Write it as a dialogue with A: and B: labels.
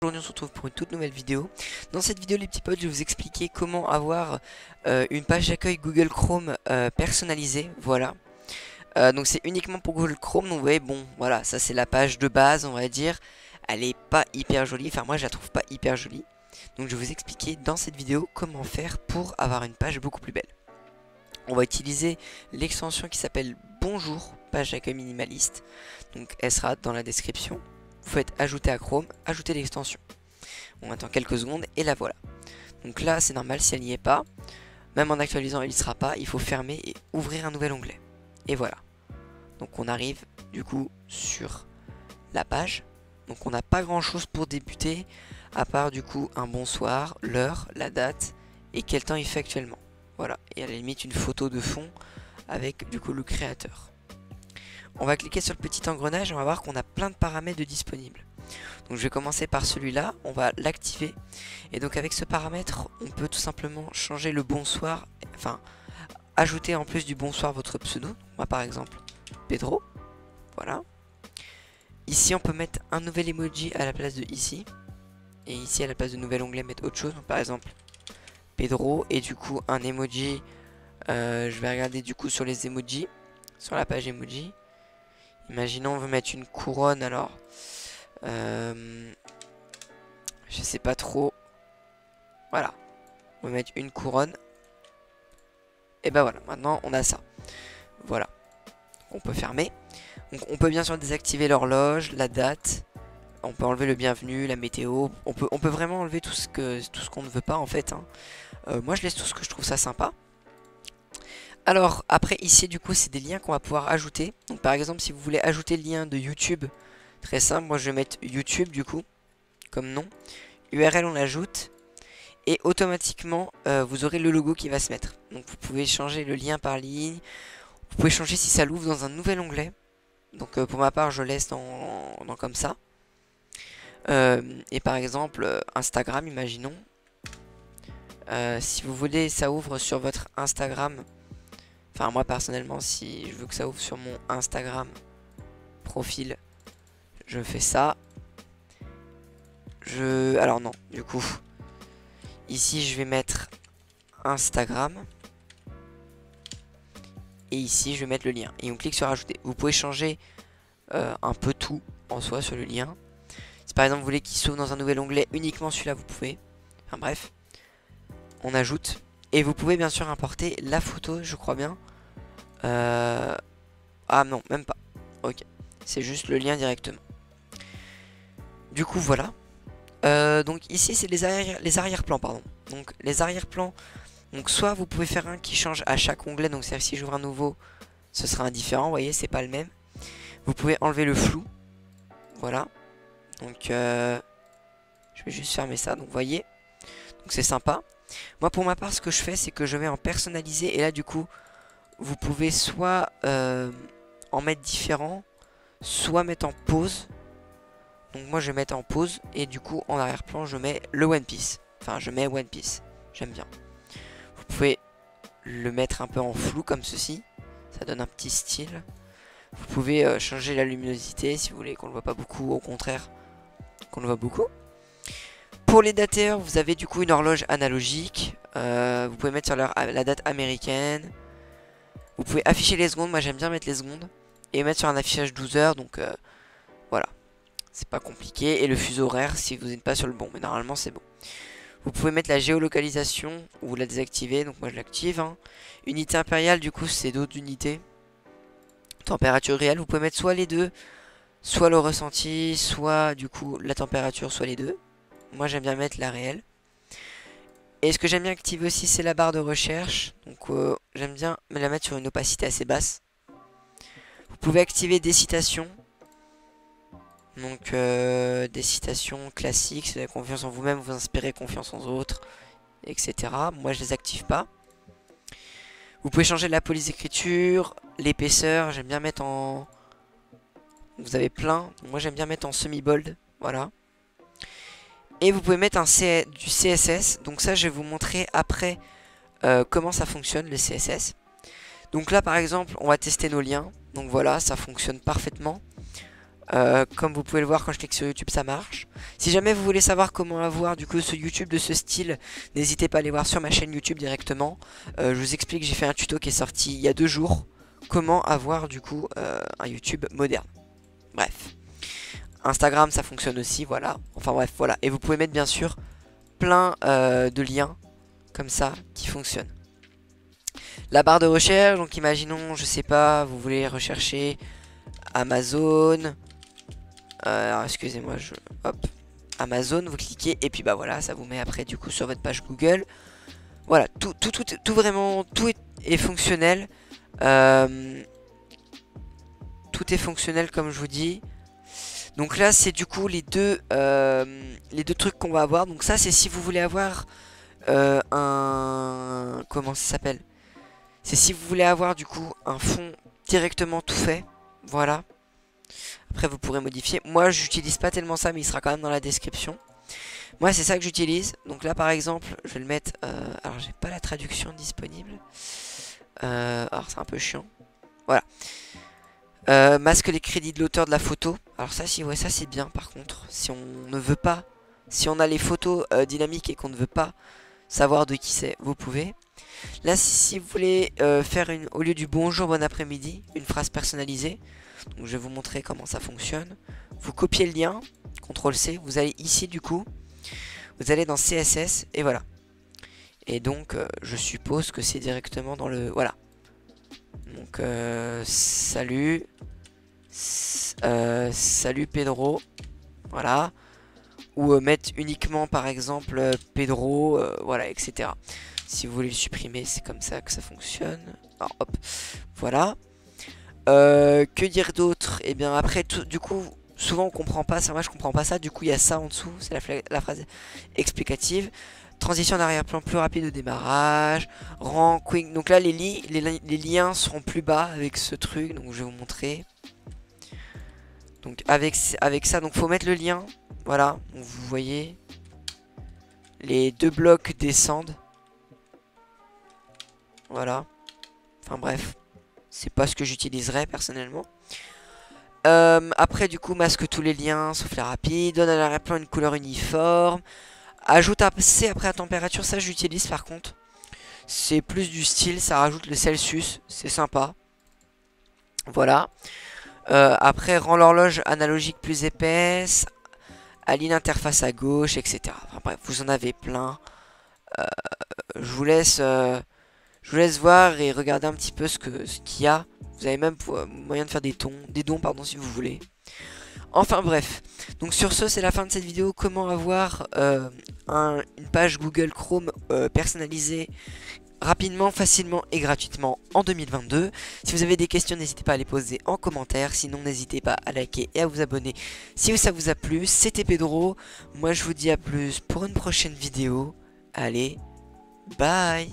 A: Aujourd'hui on se retrouve pour une toute nouvelle vidéo. Dans cette vidéo les petits potes, je vais vous expliquer comment avoir une page d'accueil Google Chrome personnalisée. Voilà. Donc c'est uniquement pour Google Chrome. Donc vous voyez, bon voilà, ça c'est la page de base on va dire. Elle est pas hyper jolie, enfin moi je la trouve pas hyper jolie. Donc je vais vous expliquer dans cette vidéo comment faire pour avoir une page beaucoup plus belle. On va utiliser l'extension qui s'appelle Bonjour, page d'accueil minimaliste. Donc elle sera dans la description. Vous faites ajouter à Chrome, ajouter l'extension. On attend quelques secondes et la voilà. Donc là c'est normal si elle n'y est pas. Même en actualisant elle n'y sera pas. Il faut fermer et ouvrir un nouvel onglet. Et voilà. Donc on arrive du coup sur la page. Donc on n'a pas grand chose pour débuter. À part du coup un bonsoir, l'heure, la date et quel temps il fait actuellement. Voilà. Et à la limite une photo de fond avec du coup le créateur. On va cliquer sur le petit engrenage et on va voir qu'on a plein de paramètres de disponibles. Donc je vais commencer par celui-là, on va l'activer. Et donc avec ce paramètre, on peut tout simplement changer le bonsoir, enfin ajouter en plus du bonsoir votre pseudo. Moi par exemple, Pedro. Voilà. Ici on peut mettre un nouvel emoji à la place de ici. Et ici à la place de nouvel onglet mettre autre chose. Donc, par exemple Pedro et du coup un emoji. Je vais regarder du coup sur les emojis, sur la page emoji. Imaginons on veut mettre une couronne alors. Je sais pas trop. Voilà. On va mettre une couronne. Et ben voilà, maintenant on a ça. Voilà. On peut fermer. Donc on peut bien sûr désactiver l'horloge, la date. On peut enlever le bienvenu, la météo. On peut vraiment enlever tout ce qu'on ne veut pas en fait. Moi je laisse tout ce que je trouve ça sympa. Alors après ici du coup c'est des liens qu'on va pouvoir ajouter. Donc par exemple si vous voulez ajouter le lien de YouTube, très simple, moi je vais mettre YouTube du coup comme nom. URL on l'ajoute et automatiquement vous aurez le logo qui va se mettre. Donc vous pouvez changer le lien par ligne. Vous pouvez changer si ça l'ouvre dans un nouvel onglet. Donc pour ma part je laisse dans comme ça. Et par exemple Instagram imaginons. Si vous voulez ça ouvre sur votre Instagram. Enfin moi personnellement si je veux que ça ouvre sur mon Instagram profil, je fais ça. Alors non, du coup, ici je vais mettre Instagram. Et ici je vais mettre le lien. Et on clique sur ajouter. Vous pouvez changer un peu tout en soi sur le lien. Si par exemple vous voulez qu'il s'ouvre dans un nouvel onglet, uniquement celui-là vous pouvez. Enfin bref, on ajoute. Et vous pouvez bien sûr importer la photo, je crois bien. Ah non, même pas. Ok, c'est juste le lien directement. Du coup voilà. Donc ici c'est les arrière-plans pardon. Donc les arrière-plans. Donc soit vous pouvez faire un qui change à chaque onglet. Donc c'est-à-dire si j'ouvre un nouveau, ce sera indifférent. Vous voyez, c'est pas le même. Vous pouvez enlever le flou. Voilà. Donc je vais juste fermer ça. Donc vous voyez. Donc c'est sympa. Moi pour ma part ce que je fais c'est que je vais en personnaliser. Et là du coup vous pouvez soit en mettre différents, soit mettre en pause. Donc moi je vais mettre en pause. Et du coup en arrière-plan je mets le One Piece. Enfin je mets One Piece. J'aime bien. Vous pouvez le mettre un peu en flou comme ceci. Ça donne un petit style. Vous pouvez changer la luminosité si vous voulez qu'on le voit pas beaucoup. Au contraire qu'on le voit beaucoup. Pour les dateurs vous avez du coup une horloge analogique. Vous pouvez mettre sur la date américaine. Vous pouvez afficher les secondes. Moi j'aime bien mettre les secondes. Et mettre sur un affichage 12 heures. Donc voilà. C'est pas compliqué. Et le fuseau horaire si vous n'êtes pas sur le bon. Mais normalement c'est bon. Vous pouvez mettre la géolocalisation ou la désactiver. Donc moi je l'active. Unité impériale du coup c'est d'autres unités. Température réelle. Vous pouvez mettre soit les deux. Soit le ressenti. Soit du coup la température. Soit les deux. Moi j'aime bien mettre la réelle. Et ce que j'aime bien activer aussi c'est la barre de recherche. Donc j'aime bien la mettre sur une opacité assez basse. Vous pouvez activer des citations. Donc des citations classiques, si vous avez confiance en vous-même, vous inspirez confiance en autres, etc. Moi je les active pas. Vous pouvez changer la police d'écriture, l'épaisseur, j'aime bien mettre en... Vous avez plein, moi j'aime bien mettre en semi-bold, voilà. Et vous pouvez mettre du CSS, donc ça je vais vous montrer après comment ça fonctionne le CSS. Donc là par exemple on va tester nos liens, donc voilà ça fonctionne parfaitement. Comme vous pouvez le voir quand je clique sur YouTube, ça marche. Si jamais vous voulez savoir comment avoir du coup ce YouTube de ce style, n'hésitez pas à aller voir sur ma chaîne YouTube directement. Je vous explique, j'ai fait un tuto qui est sorti il y a 2 jours. Comment avoir du coup un YouTube moderne. Bref. Instagram ça fonctionne aussi, voilà. Enfin bref, voilà. Et vous pouvez mettre bien sûr plein de liens comme ça qui fonctionnent. La barre de recherche, donc imaginons, je sais pas, vous voulez rechercher Amazon. Alors excusez-moi, hop, Amazon, vous cliquez et puis bah voilà, ça vous met après du coup sur votre page Google. Voilà, tout vraiment, tout est fonctionnel. Tout est fonctionnel comme je vous dis. Donc là c'est du coup les deux trucs qu'on va avoir. Donc ça c'est si vous voulez avoir comment ça s'appelle? C'est si vous voulez avoir du coup un fond directement tout fait. Voilà. Après vous pourrez modifier. Moi j'utilise pas tellement ça mais il sera quand même dans la description. Moi c'est ça que j'utilise. Donc là par exemple je vais le mettre. Alors j'ai pas la traduction disponible. Alors c'est un peu chiant. Voilà. Masque les crédits de l'auteur de la photo. Alors ça si ouais ça c'est bien par contre. Si on ne veut pas. Si on a les photos dynamiques et qu'on ne veut pas savoir de qui c'est, vous pouvez. Là si vous voulez faire au lieu du bonjour bon après-midi, une phrase personnalisée. Donc je vais vous montrer comment ça fonctionne. Vous copiez le lien, CTRL C, vous allez ici du coup, vous allez dans CSS et voilà. Et donc je suppose que c'est directement dans le... Voilà. Donc salut. Salut Pedro. Voilà. Ou mettre uniquement par exemple Pedro, voilà, etc. Si vous voulez le supprimer, c'est comme ça que ça fonctionne. Alors hop, voilà. Que dire d'autre? Et bien après, du coup, souvent on comprend pas ça. Moi je comprends pas ça. Du coup, il y a ça en dessous. C'est la phrase explicative. Transition d'arrière-plan plus rapide au démarrage. Rang quick. Donc là, les liens seront plus bas avec ce truc. Donc je vais vous montrer. Donc avec ça, donc faut mettre le lien. Voilà. Donc vous voyez. Les 2 blocs descendent. Voilà. Enfin bref. C'est pas ce que j'utiliserais personnellement. Après du coup masque tous les liens sauf les rapides. Donne à l'arrière-plan une couleur uniforme. Ajoute un C après la température. Ça j'utilise par contre. C'est plus du style. Ça rajoute le Celsius. C'est sympa. Voilà. Après rend l'horloge analogique plus épaisse. Aligne l'interface à gauche, etc. Enfin bref, vous en avez plein. Je vous laisse voir et regarder un petit peu ce qu'il y a. Vous avez même moyen de faire des dons pardon, si vous voulez. Enfin bref. Donc sur ce, c'est la fin de cette vidéo. Comment avoir une page Google Chrome personnalisée rapidement, facilement et gratuitement en 2022. Si vous avez des questions, n'hésitez pas à les poser en commentaire. Sinon, n'hésitez pas à liker et à vous abonner si ça vous a plu. C'était Pedro. Moi, je vous dis à plus pour une prochaine vidéo. Allez, bye!